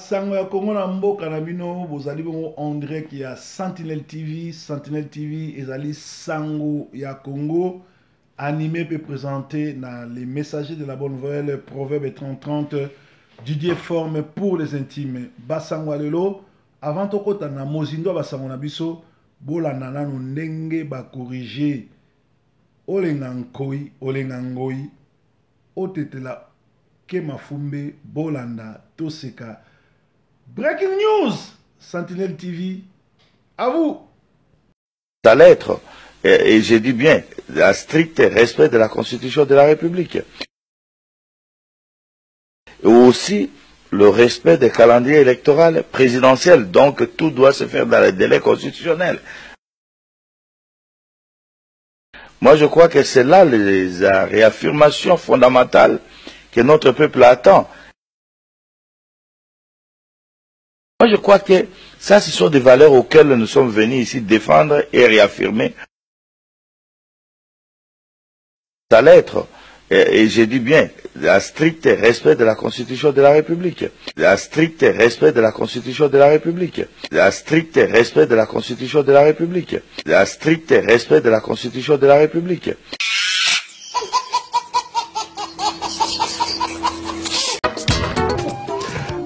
Basango ya Congo na mboka na bino bozali bongo en direct ya Sentinelle TV. Sentinelle TV ezali sango ya Congo animé et présenté dans les messagers de la bonne nouvelle Proverbe 30-30 Didier forme pour les intimes. Basango alelo avant tokota na mozindo basango na biso bolanda nanu ndenge ba corriger olenga nkoi olenga ngoi otetela ke mafumbe bolanda toseka. Breaking news, Sentinelle TV, à vous. Ta lettre, et je dis bien, un strict respect de la Constitution de la République. Et aussi le respect des calendriers électoraux présidentiels. Donc tout doit se faire dans les délais constitutionnels. Moi je crois que c'est là les réaffirmations fondamentales que notre peuple attend. Moi, je crois que ça, ce sont des valeurs auxquelles nous sommes venus ici défendre et réaffirmer. Ta lettre, et je dis bien, un strict respect de la Constitution de la République. Un strict respect de la Constitution de la République. Un strict respect de la Constitution de la République. Un strict respect de la Constitution de la République.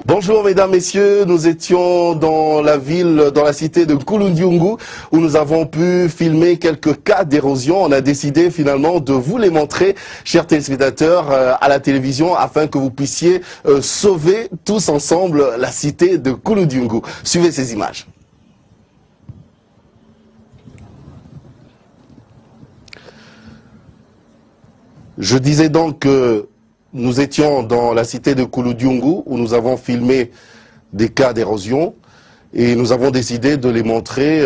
Bonjour mesdames, messieurs, nous étions dans la ville, dans la cité de Kulundiungu où nous avons pu filmer quelques cas d'érosion. On a décidé finalement de vous les montrer, chers téléspectateurs, à la télévision afin que vous puissiez sauver tous ensemble la cité de Kulundiungu. Suivez ces images. Je disais donc que nous étions dans la cité de Kulundiungu où nous avons filmé des cas d'érosion et nous avons décidé de les montrer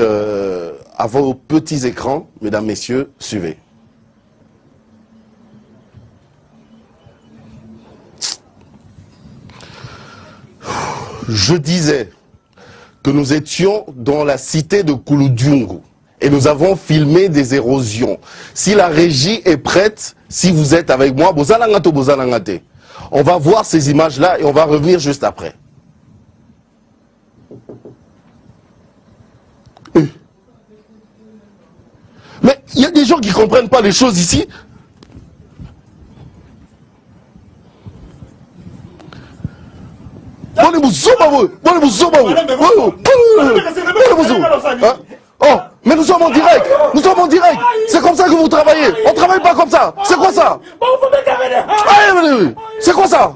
à vos petits écrans. Mesdames, messieurs, suivez. Je disais que nous étions dans la cité de Kulundiungu et nous avons filmé des érosions. Si la régie est prête, si vous êtes avec moi, on va voir ces images-là et on va revenir juste après. Mais il y a des gens qui ne comprennent pas les choses ici. Oh, mais nous sommes en direct. Nous sommes en direct. C'est comme ça que vous travaillez. On ne travaille pas comme ça. C'est quoi ça? C'est quoi ça?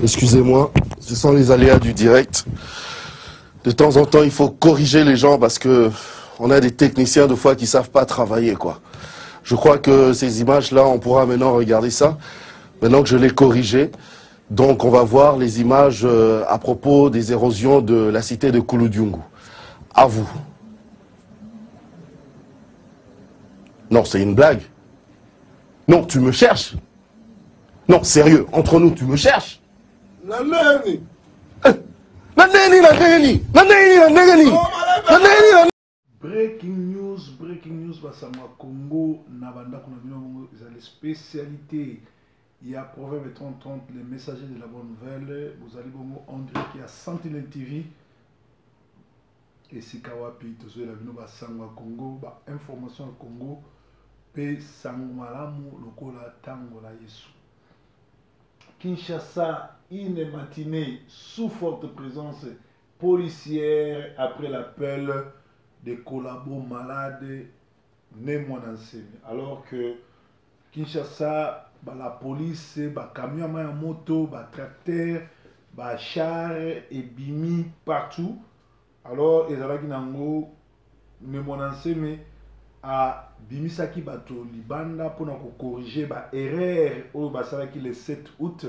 Excusez-moi, ce sont les aléas du direct. De temps en temps, il faut corriger les gens parce que on a des techniciens de fois qui savent pas travailler, quoi. Je crois que ces images-là, on pourra maintenant regarder ça. Maintenant que je l'ai corrigé. Donc, on va voir les images à propos des érosions de la cité de Kulundiungu. À vous. Non, c'est une blague. Non, tu me cherches. Non, sérieux, entre nous, tu me cherches. Breaking news, basama Congo, Nabanda, les spécialités. Il y a Proverbe 30-30, les messagers de la bonne nouvelle. Vous allez voir André qui a Sentinelle TV. Et si Kawapi, tout ça, la vino basama Congo, information au Congo, pe sangmalamu lokola tango la Yesu. Kinshasa, une matinée sous forte présence policière après l'appel des collabos malades alors que Kinshasa, la police, camion à moto, tracteur, char et bimi partout. Alors, ils ont dit à bimisaki bato libanda pour corriger erreur au basalaki le 7 août.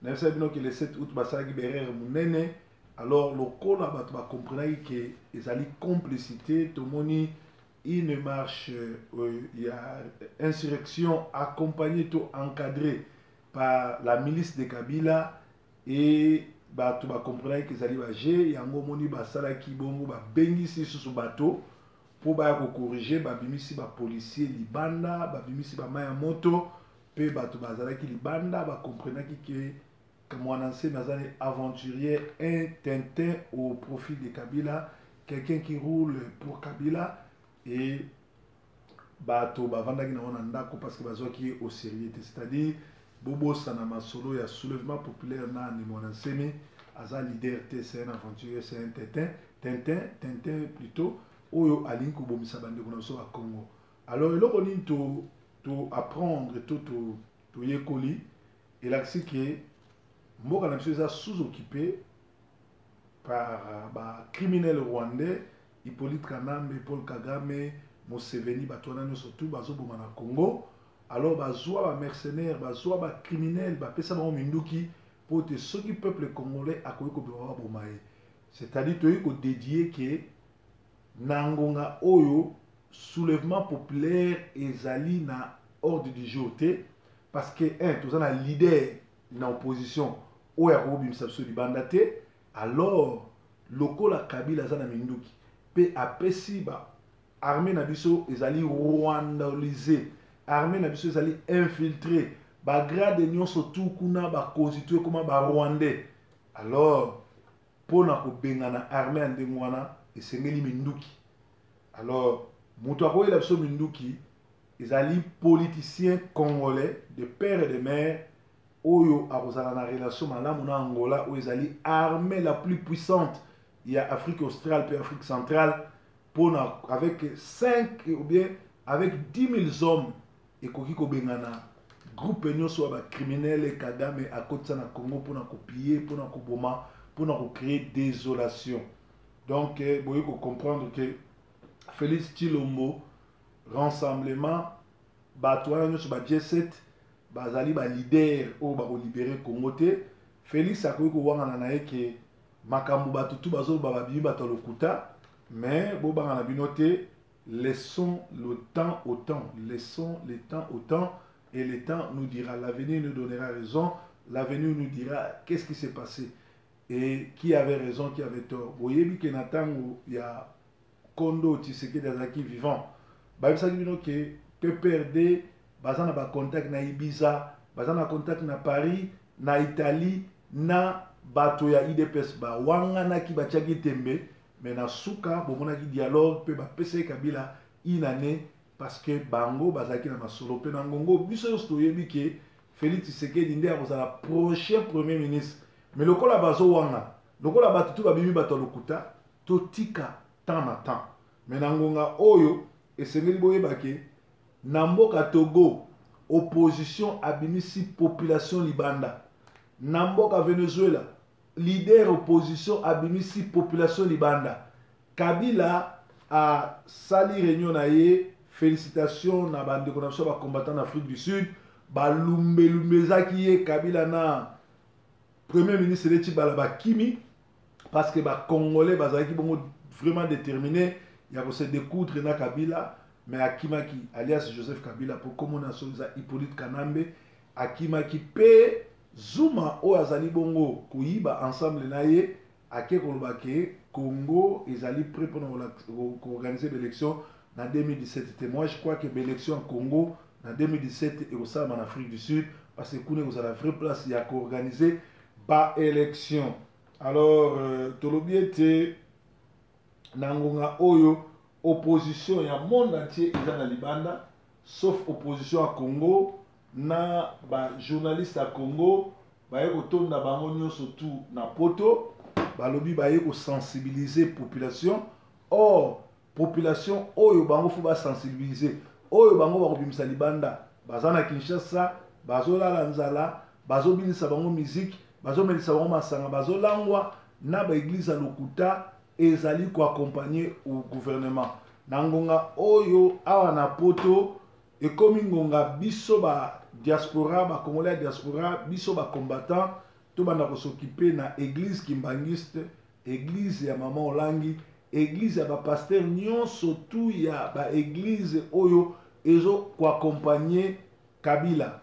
Nous savons que le 7 août basalaki erreur munene. Alors le col a bato ba comprenait que ils allaient complicité tout moni une marche il y a insurrection accompagnée tout encadré par la milice de Kabila et bato ba comprendre que ezali ba G yango moni ba sala ki bongo ba bengisi sous bateau pour ba ko corriger ba bimisi ba policier libanda ba bimisi ba maya moto pe bato ba zala ki libanda ba comprendre que comme on ancien nazane aventurier un Tintin au profit de Kabila, quelqu'un qui roule pour Kabila et bato ba vanda ki na wana ndako parce que bazo qui est au sérieux, c'est-à-dire Bobo Sanama Solo, il y a soulèvement populaire na ni mon ancien aza leader c'est un aventurier, c'est un Tintin plutôt oyo alinko bomisa bande ko na so à Congo. Alors il on to apprendre to yekoli et là c'est que mboka na biso eza sous-occupé par criminel rwandais Hippolyte Kanambe, Paul Kagame, Museveni, bato wana nyonso tout bazoboma na Congo. Alors bazwa ba mercenaires, bazwa ba criminels, bapesa bango minduki po te soki peuple congolais akoki kobima baboma ye. C'est-à-dire toyi ko dédier que nangonga oyo soulèvement populaire ezali na ordre du jour te parce que toza na leader na opposition oyo akobimisa biso libanda te. Alors lokola Kabila aza na minduki pe apesi ba armée na biso ezali rwandalisé, armée na biso ezali infiltré, ba grade nyonso tout kuna ba constitué comme ba rwandais. Alors pona ko bengana armée ande mwana esengeli minduki. Alors muto akoyela biso minduki ezali politicien congolais de père et de mère oyo akozala na relation malamu na Angola oyo ezali armée la plus puissante il y a Afrique australe puis Afrique centrale pona avec 5 ou bien avec 10 000 hommes et koki ko bengana groupe nyonso ba criminels Kagame akotsa na Congo pona ko piller pona ko boma pona ko créer désolation. Donc boye ko comprendre que Félix Tshilombo rassemblement bato wana nyonso ba G7 bazali ba leader o ba libérer Congo te. Félix akoki ko wangana na ye ke makambo bato tout bazo ba bibi bato lokuta mais bo bangana bino te. Laissons le temps au temps, laissons le temps au temps et le temps nous dira, l'avenir nous donnera raison, l'avenir nous dira qu'est-ce qui s'est passé et qui avait raison, qui avait tort. Vous voyez que Natango, il y a Kondo Tshisekedi Azaki vivant. Bah ça dit que PPRD, bazana ba contact na Ibiza, bazana contact na Paris, na Italie, na bato ya IDPS ba wanga na ki bachaki tembe. Mais na suka bomona ki dialogue pe ba pese Kabila inane parce que bango bazaki na masolo pe na ngongo biso yosto yebi ke Félix Tshisekedi ndé akozala prochain premier ministre. Mais lokola bazo wanga lokola batutu babimi bato lokuta to tika temps na temps. Mais na ngonga oyo esengeli boyeba ke na mboka Togo opposition abimisi population libanda. Na mboka Venezuela leader opposition abimisi population libanda. Kabila a sali réunion na ye, félicitations na bande konapso ba combattant d'Afrique du Sud, ba lumbezaki ye Kabila na premier ministre de Tibala ba Kimi parce que ba congolais bazaki bongo vraiment déterminé ya ko se découdre na Kabila mais akimaki alias Joseph Kabila pour comme nation za Hippolyte Kanambe akimaki pe Zuma o azali bongo kuyiba ensemble na ye ake koloba ke Congo ezali prêt pour organiser l'élection en 2017. Et moi je crois que l'élection en Congo en 2017 est aussi en Afrique du Sud parce que Koune vous a la vraie place il y a qu'organiser ba élection. Alors tolobi était nangonga oyo opposition ya monde entier eza na libanda sauf opposition à Congo. Na ba journaliste à Congo baye kotonda bango nyonso tout na poto balobi baye ko sensibiliser population. Or population oyo bango faut ba sensibiliser oyo bango ba kobimisa libanda bazana Kinshasa bazolala nzala bazobinisa bango musique bazomelisa bango masanga bazolangwa na ba église lokuta ezali ko accompagner au gouvernement na ngonga oyo awa na poto et comme ngonga biso ba diaspora ba congolais diaspora biso ba combattant to bana ko s'occuper na église kimbangiste église ya maman Olangi église ya ba pasteur nyonso tout ya ba église oyo ezo ko accompagner Kabila.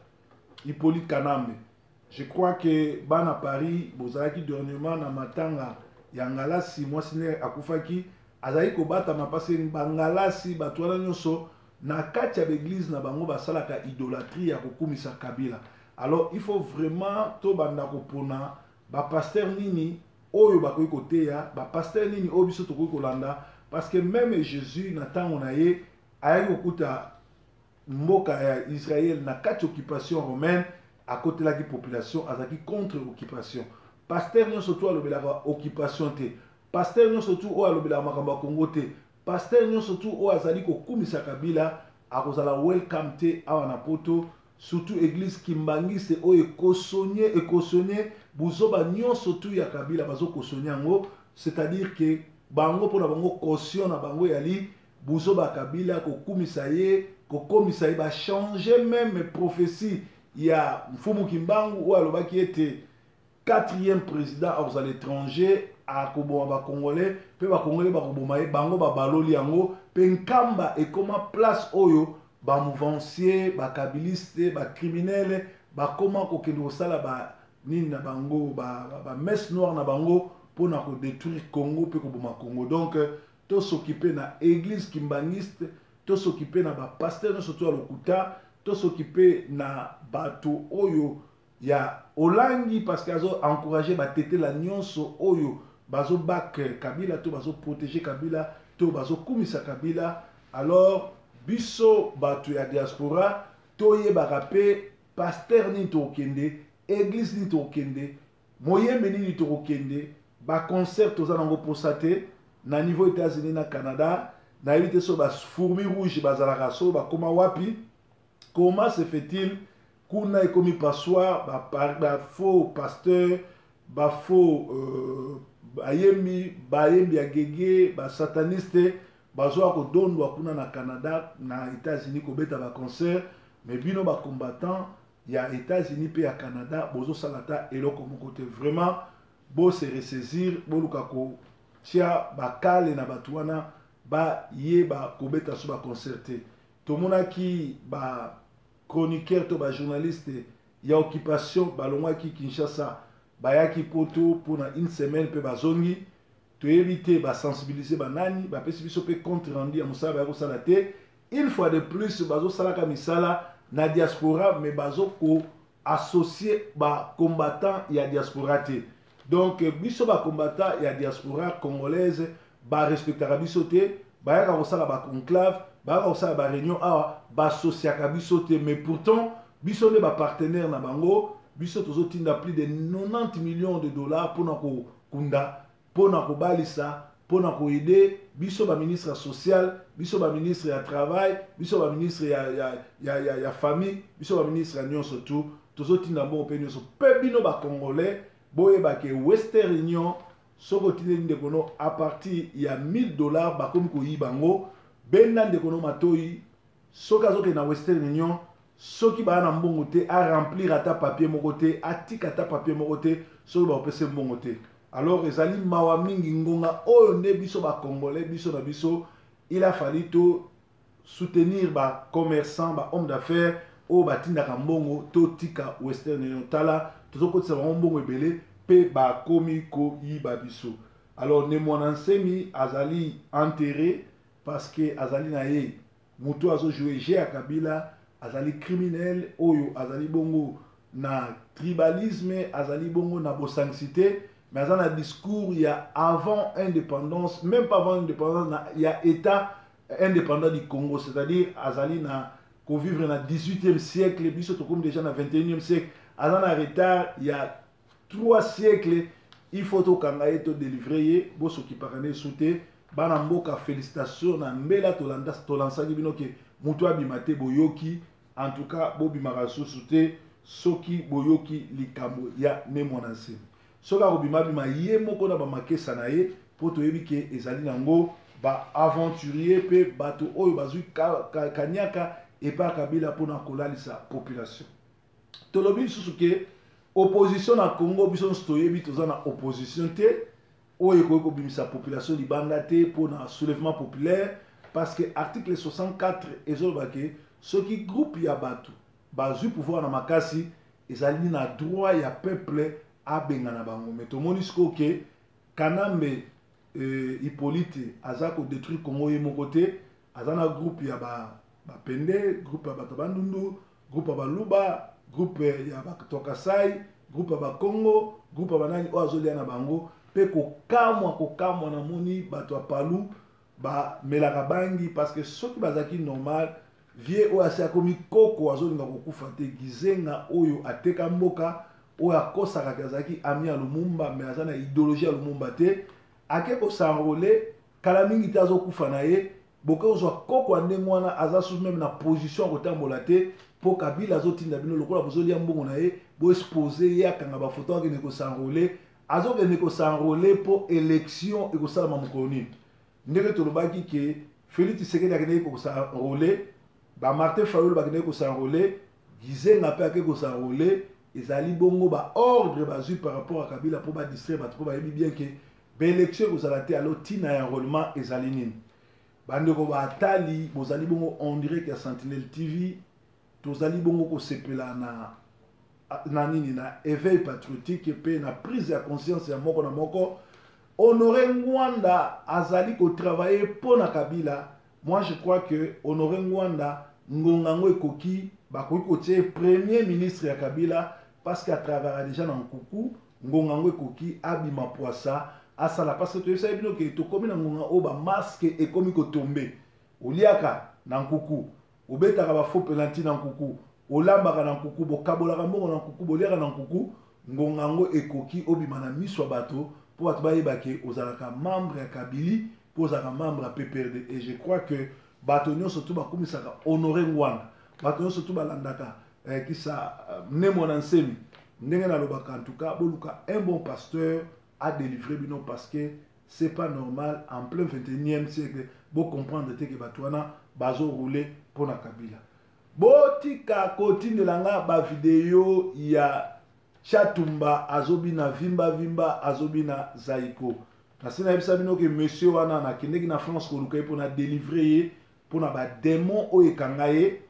Hippolyte Kanambe. Je crois que Bana Paris, Bozalaki dernièrement na matanga yangalasi moi sine akufaki azali kobata mapase bangalasi batwala nyonso na kati ya l'église na bango basalaka idolâtrie ya kokumisa Kabila. Alors il faut vraiment to banda kopona ba pasteur nini oyo bakoki koteya ba pasteur nini oyo biso tokoki kolanda parce que même Jésus na tango na ye ayaki kokuta mboka ya Israël na kati occupation romaine à côté de la population azaki contre occupation. Pasteur non surtout alobelaka occupation te. Pasteur non surtout o alobelaka makambo Congo te. Pasteur non surtout o azali kokumisa Kabila akozala welcome te awa na poto surtout église Kimbangiste o ekosonye buzoba nyonso tu ya Kabila bazo kosonye yango, c'est-à-dire que bango pona bango caution na bango yali buzoba Kabila kokumisa ye kokomisa ye ba changer même prophétie. Il y a Mfumu Kimbangu ou alobaki était 4e président à l'étranger à Koboma Congolais, pe ba Congolais ba Koboma bango ba baloli yango, pe nkamba et comment place oyo ba mouvancier, ba kabiliste, ba criminel, ba comment ko kendo sala ba nini na bango ba messe noire na bango pour na ko détruire Congo pe Koboma Congo. Donc to s'occuper na église kimbangiste, to s'occuper na ba pasteur surtout à Lokuta, to s'occuper na bato oyo ya olangi parce qu'ils ont encouragé ba tete la nyonso oyo bazo bak Kabila to bazo protéger Kabila to bazo kumisa Kabila. Alors biso bato ya diaspora to ye ba rapé pasteur ni to kende église ni to kende moyembe ni to kende ba concert to za nango posate na niveau États-Unis na Canada na éviter so ba fourmi rouge bazala so ba koma wapi. Comment se fait-il qu'on a commis passoire, ba faux pasteur, ba faux bayembi agege, ba sataniste, ba zoa ko dondwa kuna na Canada, na États-Unis ko beta ba concert, mais bino ba combattant, ya États-Unis pe ya Canada, bozo salata eloko mon côté vraiment bo se ressaisir, bo lukako tia ba kale na batuana ba ye ba ko beta so ba concerter. Tomona ki ba chroniqueur to ba journaliste ya occupation balongwa ki Kinshasa bayaki poto pour une semaine pe bazongi to éviter ba sensibiliser ba nani ba pesi biso pe compte rendu ya musala ba ko salate une fois de plus bazo salaka misala na diaspora mais bazo ko associé ba combattant ya diaspora te. Donc biso ba combattant ya diaspora congolaise ba respectera biso te ba ya ko sala ba conclave ba osala ba réunion awa ba sociaka biso te, mais pourtant biso ne ba partenaire na bango biso tozo tinda plus de 90 millions de dollars pour na ko kunda pour na ko balisa pour na ko aider biso ba ministre social biso ba ministre ya travail biso ba ministre ya famille biso ba ministre ya nyonso tout tozo tinda bon pe nyonso pe bino ba congolais boye ba ke Western Union soko tinde ndekono à partir ya $1000 ba komi ko yibango benda ndekono matoi soka zoke na Western Union soki ba na mbongo te a remplir ata papier moko te atika ata papier moko te soki ba opese mbongo te. Alors ezali mawa mingi ngonga oyo nde biso ba congolais biso na biso il a fallu to soutenir ba commerçant ba homme d'affaires o batindaka mbongo to tika Western Union tala tozokotisa ba mbongo ebele pe ba komi ko yiba biso. Alors ne mwana nsemi azali enterré parce que azali na ye mutu azo jouer jeu à Kabila azali criminel oyo azali bongo na tribalisme azali bongo na bosancité mais azali na discours ya avant indépendance même pas avant indépendance il y a état indépendant du Congo, c'est-à-dire azali na ko vivre na 18e siècle biso to comme déjà na 21e siècle azali na retard il y a 3 siècles. Il faut to kangaye to délivrer boso ki parane souté bana mboka félicitations na mbela tolansa bino ke mutu abimate boyoki en tout cas bobi marasu souté soki boyoki likambo ya ne monanse soka obima bima ye moko na ba makesa na ye poto yebi ke ezali nango ba aventurier pe bato oyo bazui kanyaka et pa Kabila pona kolalisa population tolobi susuke opposition na Congo biso stoyebi toza na opposition te oyo ko bimisa population libanda te pour un soulèvement populaire parce que article 64 ezolobake ce qui groupe ya bato bazui pouvoir na makasi ezali na droit ya peuple abenga na bango mais tomoni siko ke Kanambe Hippolyte aza ko détruire Congo ye moko te aza na groupe ya ba pende groupe ya bato bandundu groupe ya baluba groupe ya batokasai groupe ya bakongo groupe ya banani oyo azolia na bango mpe kokamwa na moni bato ya palu bamelaka bangi parce que soki bazalaki normal vie oyo asi akomi koko azolinga kokufa te gizenga oyo ateka mboka oyo akosaka azalaki ami ya lumumba me aza na idéologie ya lumumba te ake kosanrole kala mingi te azokufa na ye boke ozwa koko ya ndenge wana aza susu meme na position kotambola te mpo kabila azotinda bino lokola bozolia mbongo na ye boexpose ye akanga bafoto akende kosanrole azokende kosanrole mpo élection ekosalama mokolo nini ndenge tolobaki ke Félix Tshisekedi akendeki kosanrole Martin Fayulu bakendeki kosanrole Gizenga mpe akendeki kosanrole ezali bongo ordre bazwi par rapport à Kabila mpo badistraire bato mpo bayebi bien ke baélection ekozala te alo ntina ya enrôlement ezali nini bandeko baatali bozali bongo en direct ya Sentinelle TV tozali bongo kosepela na nini na éveil patriotique mpe na prise ya conscience ya moko na moko Honoré Ngwanda azali kotravailler mpo na Kabila. Moi je crois que Honoré Ngwanda ngongango ekoki bakoki kotie premier ministre ya Kabila parce qu'à travers déjà dans Nkuku ngongango ekoki abima poisa asala parce que tu sais bien que to komi na ngonga o ba masque ekomi ko tomber oliaka na Nkuku obetaka ba faux pelanti na Nkuku olambaka na Nkuku bokabolaka mbongo na Nkuku boliaka na Nkuku ngongango ekoki obima na miso bato pour bato bayebake ozalaka membre ya Kabili pour ozalaka membre ya PPRD et je crois que bato nyonso surtout bakomisaka Honoré Ngwanda bato nyonso surtout balandaka kisa Nemo na Nsemi ndenge na lobaka en tout cas boluka un bon pasteur a délivré bino parce que c'est pas normal en plein 21e siècle bo comprendre te que batwana bazo rouler pour na Kabila botika kotindelanga ba vidéo ya Chatumba azobina vimba azobina Zaiko nasina yebisa bino ke monsieur wana na kindeki na France ko lukai pour na délivrer pour na ba démon o ekangaye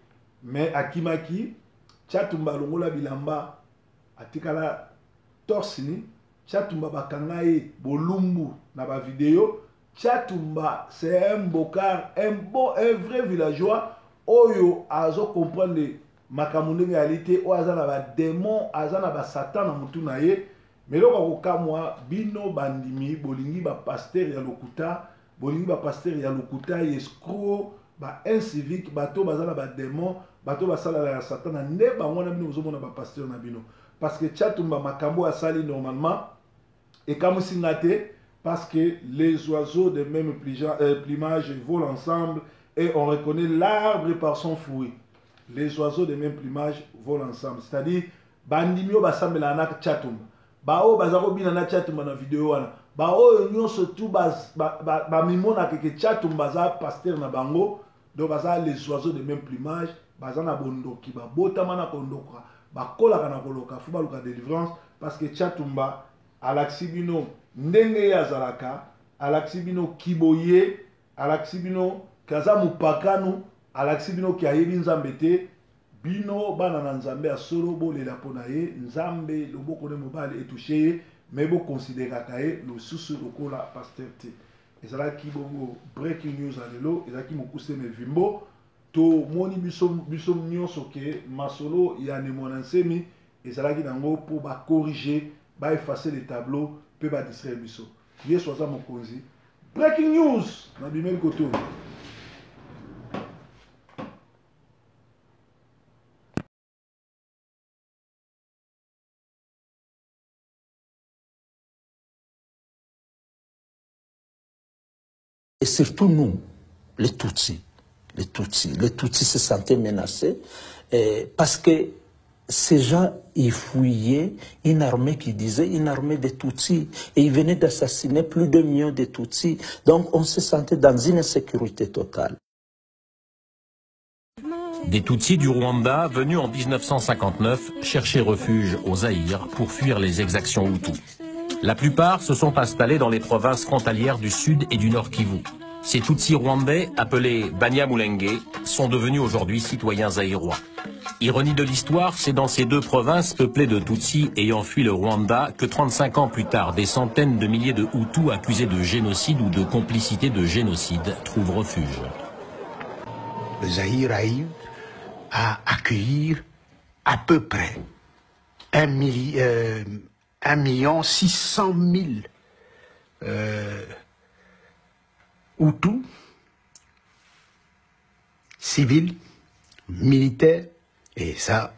mais akimaki Chatumba longola bilamba atikala torsini Chatumba bakangaye bolumbu na ba vidéo Chatumba c'est un bocard un vrai villageois oyo azo comprendre makamundenge réalité o azana ba démon azana ba satan na mutu na ye meloko kokamwa bino bandimi bolingi ba pasteur ya lokuta bolingi ba pasteur ya lokuta escroc ba incivique bato bazana ba démon bato basala la satan na nde bango na bino bozomona ba pasteur na bino parce que Chatumba makambo asali normalement et comme singate parce que les oiseaux de même plumage volent ensemble et on reconnaît l'arbre par son fruit. Les oiseaux de même plumage volent ensemble. C'est-à-dire, bandimio basambela na Chatumba. Bao bazako bina na Chatumba na vidéo wana. Bao nyo surtout ba mimona ke Chatumba za pasteur na bango. Donc baza les oiseaux de même plumage, baza na bondoki ba botama na kondoka. Ba kola kana koloka fuba luka délivrance parce que Chatumba alaxibino ndenge ya zalaka, alaxibino kiboye, alaxibino kaza mupakanu, alaxibino ki ayebi nzambe te, bino bana na nzambe ya solo bolela pona ye, nzambe loboko ne mobali etouché ye, mais bo considéraka ye le susu lokola pasteur te. Ezalaki bongo breaking news alelo, ezalaki mokuse me vimbo, to moni biso nyonso ke masolo ya Nemo na Nsemi, ezalaki nango po ba corriger, ba effacer les tableaux, pe ba distraire biso. Yesu aza mokonzi. Breaking news na bimeli koto. Et surtout nous, les Tutsis se sentaient menacés parce que ces gens, ils fouillaient une armée qui disait une armée de Tutsis et ils venaient d'assassiner plus de 1 million de Tutsis. Donc on se sentait dans une insécurité totale. Des Tutsis du Rwanda, venus en 1959, cherchaient refuge au Zaïre pour fuir les exactions Hutus. La plupart se sont installés dans les provinces frontalières du Sud et du Nord Kivu. Ces Tutsis rwandais, appelés Banyamulenge, sont devenus aujourd'hui citoyens zaïrois. Ironie de l'histoire, c'est dans ces deux provinces peuplées de Tutsis ayant fui le Rwanda que 35 ans plus tard, des centaines de milliers de Hutus accusés de génocide ou de complicité de génocide trouvent refuge. Le Zaïre arrive à accueillir à peu près 1,6 million Hutus, civils, militaires, et ça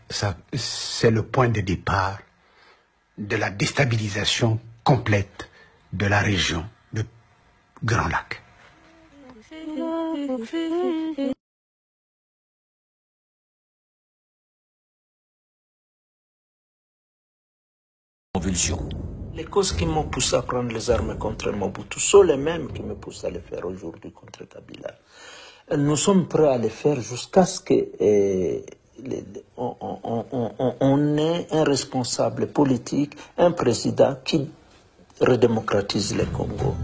c'est le point de départ de la déstabilisation complète de la région de Grand Lac. Les causes qui m'ont poussé à prendre les armes contre Mobutu sont les mêmes qui me poussent à le faire aujourd'hui contre Kabila. Nous sommes prêts à le faire jusqu'à ce qu'on ait un responsable politique, un président qui redémocratise le Congo.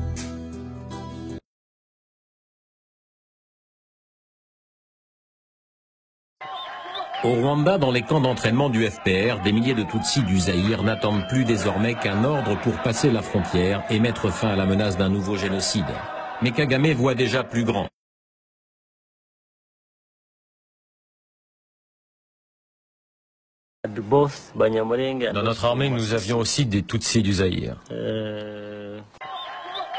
Au Rwanda, dans les camps d'entraînement du FPR, des milliers de Tutsis du Zaïre n'attendent plus désormais qu'un ordre pour passer la frontière et mettre fin à la menace d'un nouveau génocide. Mais Kagame voit déjà plus grand. Dans notre armée, nous avions aussi des Tutsis du Zaïre.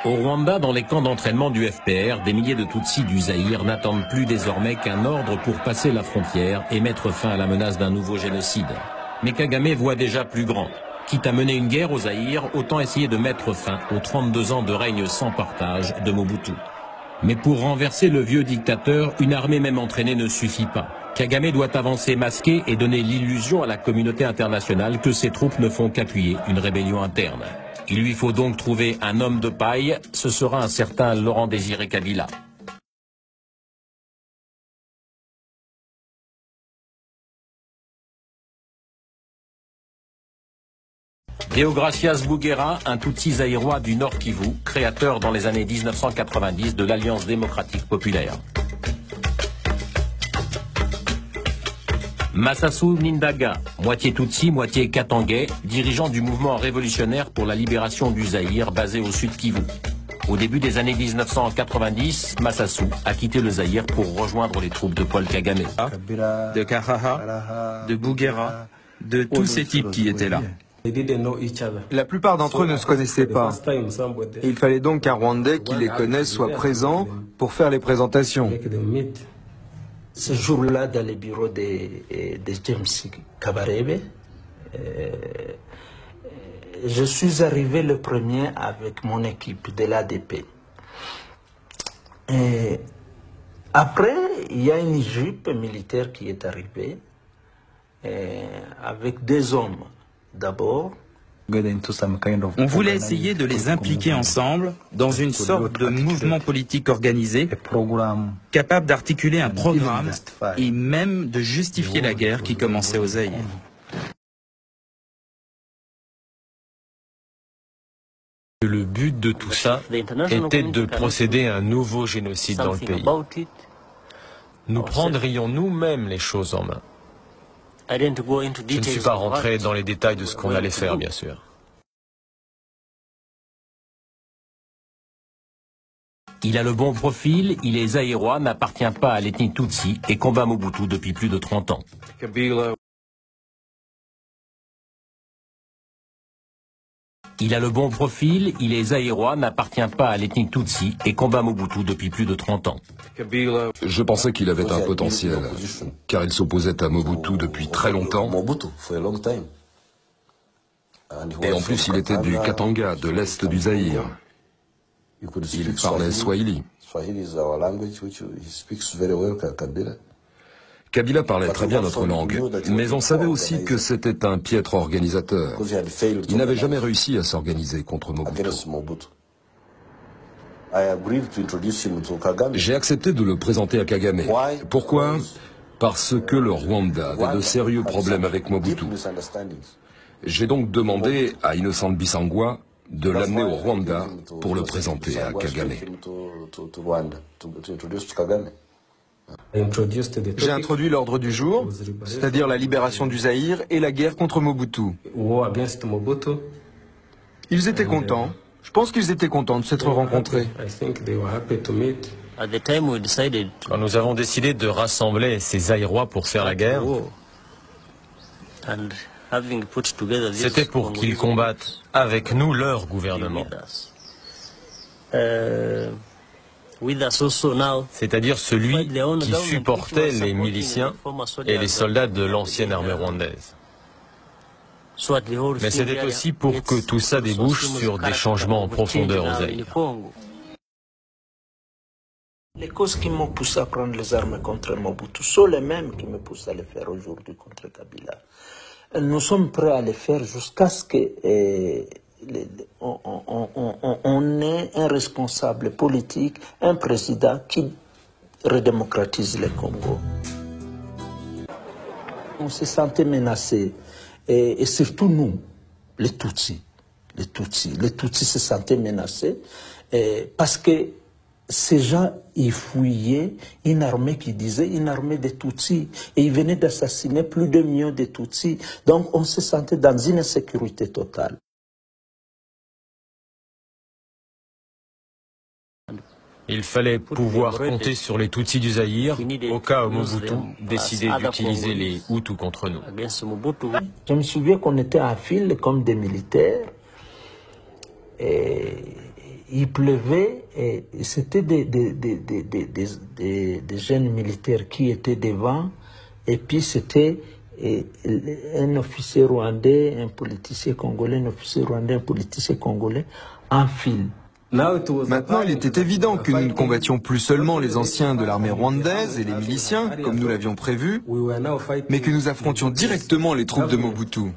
Au Rwanda, dans les camps d'entraînement du FPR, des milliers de Tutsis du Zaïre n'attendent plus désormais qu'un ordre pour passer la frontière et mettre fin à la menace d'un nouveau génocide. Mais Kagame voit déjà plus grand. Quitte à mener une guerre au Zaïre, autant essayer de mettre fin aux 32 ans de règne sans partage de Mobutu. Mais pour renverser le vieux dictateur, une armée même entraînée ne suffit pas. Kagame doit avancer masqué et donner l'illusion à la communauté internationale que ses troupes ne font qu'appuyer une rébellion interne. Il lui faut donc trouver un homme de paille, ce sera un certain Laurent Désiré Kabila. Deogracias Bouguera, un Tutsi zaïrois du Nord Kivu, créateur dans les années 1990 de l'Alliance démocratique populaire. Massassou Nindaga, moitié Tutsi, moitié Katangais, dirigeant du mouvement révolutionnaire pour la libération du Zaïre basé au sud Kivu. Au début des années 1990, Massassou a quitté le Zaïre pour rejoindre les troupes de Paul Kagame. De Karaha, de Bouguera, de tous ces types qui étaient là. La plupart d'entre eux ne se connaissaient pas. Et il fallait donc qu'un Rwandais qui les connaisse soit présent pour faire les présentations. Ce jour-là, dans le bureau de James Kabarebe, je suis arrivé le premier avec mon équipe de l'ADP. Après, il y a une jupe militaire qui est arrivée avec deux hommes d'abord. On voulait essayer de les impliquer ensemble dans une sorte de mouvement politique organisé, capable d'articuler un programme et même de justifier la guerre qui commençait au Zaïre. Le but de tout ça était de procéder à un nouveau génocide dans le pays. Nous prendrions nous-mêmes les choses en main. Je ne suis pas rentré dans les détails de ce qu'on allait faire, bien sûr. Il a le bon profil, il est zaïrois, n'appartient pas à l'ethnie Tutsi et combat Mobutu depuis plus de 30 ans. Il a le bon profil, il est zaïrois, n'appartient pas à l'ethnie Tutsi et combat Mobutu depuis plus de 30 ans. Je pensais qu'il avait un potentiel, car il s'opposait à Mobutu depuis très longtemps. Et en plus, il était du Katanga, de l'est du Zaïre. Il parlait Swahili. Kabila parlait très bien notre langue, mais on savait aussi que c'était un piètre organisateur. Il n'avait jamais réussi à s'organiser contre Mobutu. J'ai accepté de le présenter à Kagame. Pourquoi? Parce que le Rwanda avait de sérieux problèmes avec Mobutu. J'ai donc demandé à Innocent Bissangwa de l'amener au Rwanda pour le présenter à Kagame. J'ai introduit l'ordre du jour, c'est-à-dire la libération du Zaïre et la guerre contre Mobutu. Ils étaient contents. Je pense qu'ils étaient contents de s'être rencontrés. Quand nous avons décidé de rassembler ces Zaïrois pour faire la guerre, c'était pour qu'ils combattent avec nous leur gouvernement. C'est-à-dire celui qui supportait les miliciens et les soldats de l'ancienne armée rwandaise. Mais c'était aussi pour que tout ça débouche sur des changements en profondeur au Zaïre. Les causes qui m'ont poussé à prendre les armes contre Mobutu sont les mêmes qui me poussent à les faire aujourd'hui contre Kabila. Nous sommes prêts à les faire jusqu'à ce que on ait un responsable politique, un président qui redémocratise le Congo. On se sentait menacé, et surtout nous, les Tutsis se sentaient menacés, parce que ces gens, ils fouillaient une armée qui disait une armée de Tutsis, et ils venaient d'assassiner plus de 1 million de Tutsis. Donc on se sentait dans une insécurité totale. Il fallait pouvoir compter sur les Tutsis du Zaïre au cas où Mobutu décidait d'utiliser les Hutus contre nous. Je me souviens qu'on était en file comme des militaires, et il pleuvait, et c'était des jeunes militaires qui étaient devant, et puis c'était un officier rwandais, un politicien congolais, un officier rwandais, un politicien congolais en file. Maintenant, il était évident que nous ne combattions plus seulement les anciens de l'armée rwandaise et les miliciens, comme nous l'avions prévu, mais que nous affrontions directement les troupes de Mobutu.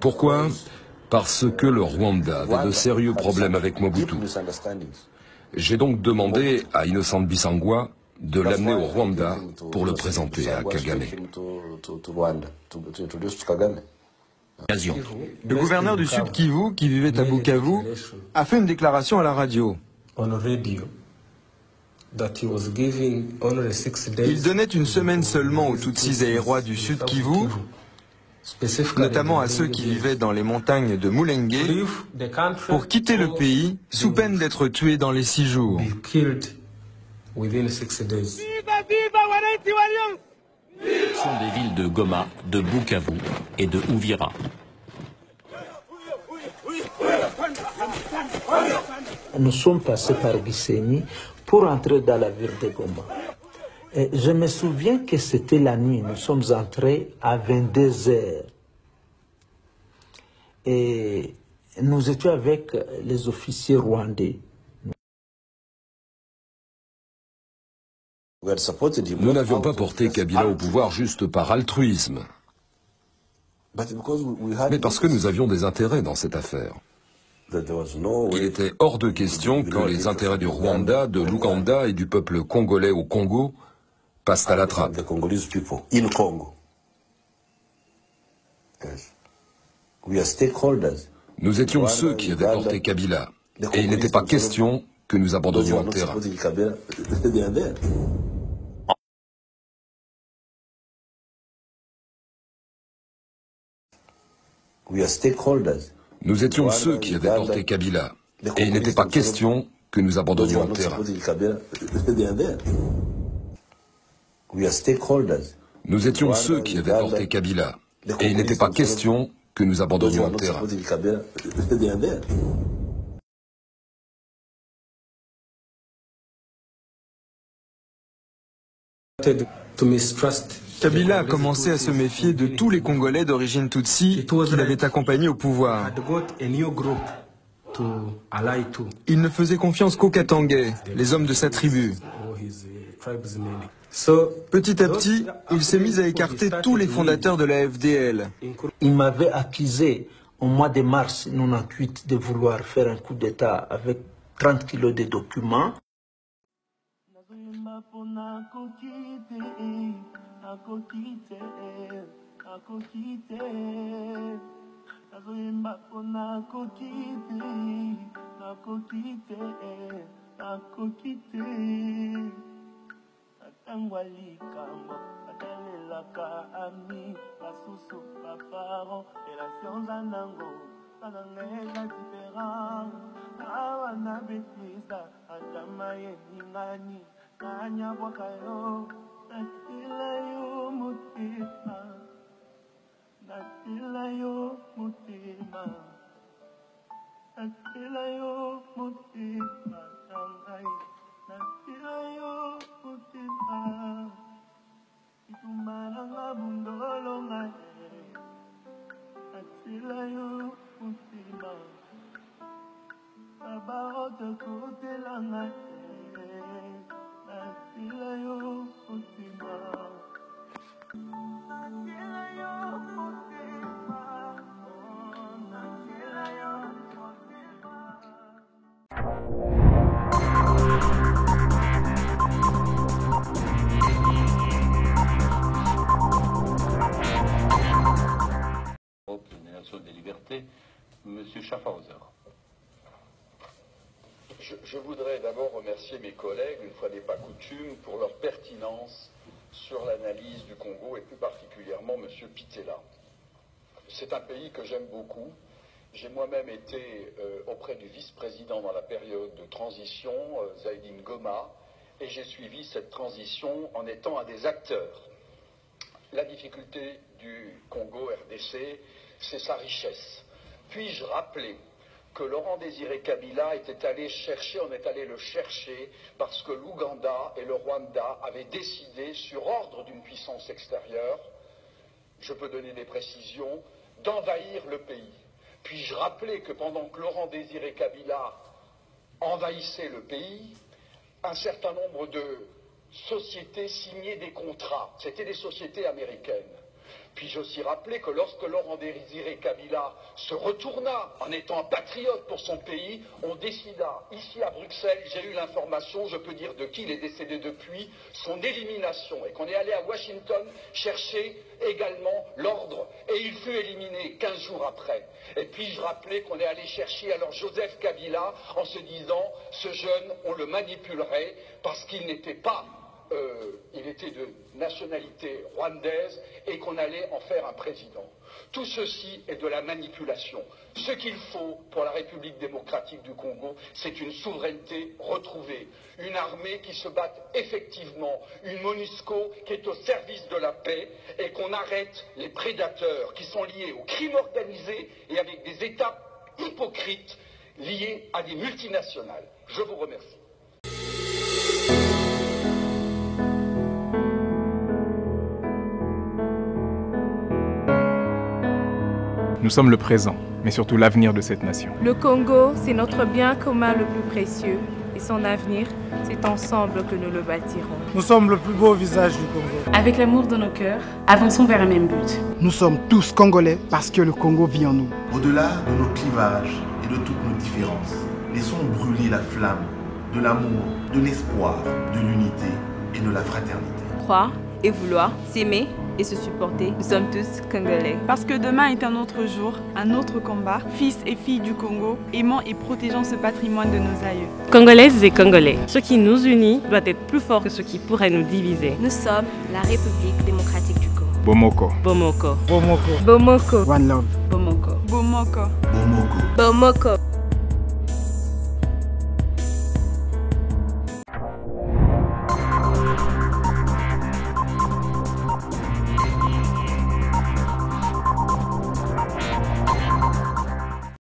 Pourquoi? Parce que le Rwanda avait de sérieux problèmes avec Mobutu. J'ai donc demandé à Innocent Bissangwa de l'amener au Rwanda pour le présenter à Kagame. Le gouverneur du Sud Kivu, qui vivait à Bukavu, a fait une déclaration à la radio. Il donnait une semaine seulement aux Tutsis zaïrois du Sud Kivu, notamment à ceux qui vivaient dans les montagnes de Mulenge, pour quitter le pays sous peine d'être tués dans les 6 jours. Ce sont des villes de Goma, de Bukavu et de Uvira. Nous sommes passés par Gisenyi pour entrer dans la ville de Goma. Et je me souviens que c'était la nuit, nous sommes entrés à 22 h. Et nous étions avec les officiers rwandais. Nous n'avions pas porté Kabila au pouvoir juste par altruisme, mais parce que nous avions des intérêts dans cette affaire. Il était hors de question que les intérêts du Rwanda, de l'Ouganda et du peuple congolais au Congo passent à la trappe. Nous étions ceux qui avaient porté Kabila, et il n'était pas question que nous abandonnions le terrain. Nous étions ceux qui avaient porté Kabila, et il n'était pas question que nous abandonnions le terrain. Nous étions ceux qui avaient porté Kabila, et il n'était pas question que nous abandonnions le terrain. Kabila a commencé à se méfier de tous les Congolais d'origine Tutsi qu'il avait accompagnés au pouvoir. Il ne faisait confiance qu'aux Katangais, les hommes de sa tribu. Petit à petit, il s'est mis à écarter tous les fondateurs de la FDL. Il m'avait accusé au mois de mars 1998 de vouloir faire un coup d'État avec 30 kilos de documents. des libertés, M. Schaffhauser. Je voudrais d'abord remercier mes collègues, une fois n'est pas coutume, pour leur pertinence sur l'analyse du Congo et plus particulièrement M. Pittella. C'est un pays que j'aime beaucoup. J'ai moi-même été auprès du vice-président dans la période de transition, Zaïdine Goma, et j'ai suivi cette transition en étant un des acteurs. La difficulté du Congo RDC, c'est sa richesse. Puis-je rappeler que Laurent Désiré Kabila on est allé le chercher parce que l'Ouganda et le Rwanda avaient décidé, sur ordre d'une puissance extérieure, je peux donner des précisions, d'envahir le pays. Puis-je rappeler que pendant que Laurent Désiré Kabila envahissait le pays, un certain nombre de sociétés signaient des contrats, c'était des sociétés américaines. Puis-je aussi rappeler que lorsque Laurent Désiré Kabila se retourna en étant un patriote pour son pays, on décida, ici à Bruxelles, j'ai eu l'information, je peux dire de qui il est décédé depuis, son élimination, et qu'on est allé à Washington chercher également l'ordre, et il fut éliminé 15 jours après. Et puis-je rappeler qu'on est allé chercher alors Joseph Kabila en se disant, ce jeune, on le manipulerait parce qu'il n'était pas... il était de nationalité rwandaise et qu'on allait en faire un président. Tout ceci est de la manipulation. Ce qu'il faut pour la République démocratique du Congo, c'est une souveraineté retrouvée, une armée qui se batte effectivement, une MONUSCO qui est au service de la paix et qu'on arrête les prédateurs qui sont liés au crime organisé et avec des États hypocrites liés à des multinationales. Je vous remercie. Nous sommes le présent, mais surtout l'avenir de cette nation. Le Congo, c'est notre bien commun le plus précieux. Et son avenir, c'est ensemble que nous le bâtirons. Nous sommes le plus beau visage du Congo. Avec l'amour dans nos cœurs, avançons vers un même but. Nous sommes tous Congolais parce que le Congo vit en nous. Au-delà de nos clivages et de toutes nos différences, laissons brûler la flamme de l'amour, de l'espoir, de l'unité et de la fraternité. Croire et vouloir, s'aimer et se supporter. Nous sommes tous Congolais. Parce que demain est un autre jour, un autre combat. Fils et filles du Congo, aimant et protégeant ce patrimoine de nos aïeux. Congolaises et Congolais, ce qui nous unit doit être plus fort que ce qui pourrait nous diviser. Nous sommes la République démocratique du Congo. Bomoko. Bomoko. Bomoko. Bomoko. One love. Bomoko. Bomoko. Bomoko. Bomoko.